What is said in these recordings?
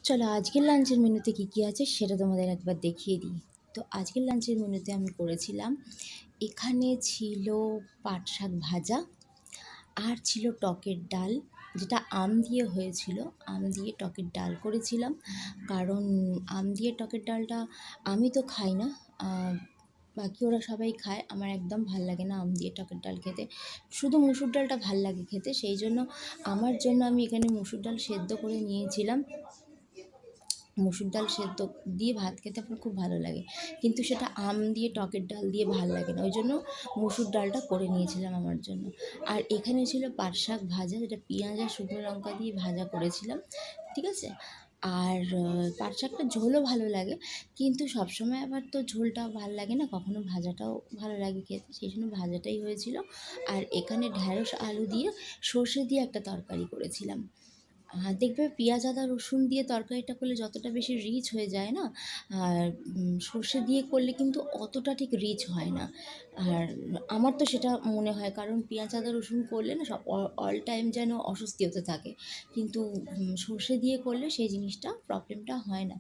চলো আজকের লাঞ্চের মেনুতে কী কী আছে সেটা তোমাদের একবার দেখিয়ে দিই। তো আজকের লাঞ্চের মেনুতে আমি করেছিলাম, এখানে ছিল পাট শাক ভাজা, আর ছিল টকের ডাল, যেটা আম দিয়ে হয়েছিল। আম দিয়ে টকের ডাল করেছিলাম, কারণ আম দিয়ে টকের ডালটা আমি তো খাই না, বাকি ওরা সবাই খায়। আমার একদম ভাল লাগে না আম দিয়ে টকের ডাল খেতে, শুধু মুসুর ডালটা ভাল লাগে খেতে। সেই জন্য আমার জন্য আমি এখানে মুসুর ডাল সেদ্ধ করে নিয়েছিলাম। মুসুর ডাল সেদ্ধ দিয়ে ভাত খেতে আমার খুব ভালো লাগে, কিন্তু সেটা আম দিয়ে টকের ডাল দিয়ে ভালো লাগে না, ওই জন্য মুসুর ডালটা করে নিয়েছিলাম আমার জন্য। আর এখানে ছিল পাট শাক ভাজা, যেটা পেঁয়াজ আর শুকনো লঙ্কা দিয়ে ভাজা করেছিলাম, ঠিক আছে। আর পাট শাকটা ঝোলও ভালো লাগে, কিন্তু সবসময় আবার তো ঝোলটা ভালো লাগে না, কখনো ভাজাটাও ভালো লাগে খেতে, সেই জন্য ভাজাটাই হয়েছিল। আর এখানে ঢ্যাঁড়স আলু দিয়ে সর্ষে দিয়ে একটা তরকারি করেছিলাম। দেখবে পেঁয়াজ আদা রসুন দিয়ে তরকারিটা করলে যতটা বেশি রিচ হয়ে যায় না, আর সর্ষে দিয়ে করলে কিন্তু অতটা ঠিক রিচ হয় না। আর আমার তো সেটা মনে হয়, কারণ পেঁয়াজ আদা রসুন করলে না সব অল টাইম যেন অস্বস্তি হতে থাকে, কিন্তু সর্ষে দিয়ে করলে সেই জিনিসটা প্রবলেমটা হয় না।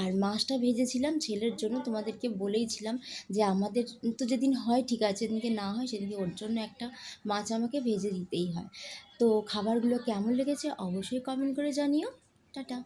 আর মাছটা ভেজেছিলাম ছেলের জন্য, তোমাদেরকে বলেইছিলাম যে আমাদের তো যেদিন হয় ঠিক আছে, যেদিনকে না হয় সেদিনকে ওর জন্য একটা মাছ আমাকে ভেজে দিতেই হয়। তো খাবারগুলো কেমন লেগেছে অবশ্যই কমেন্ট করে জানিও। টাটা।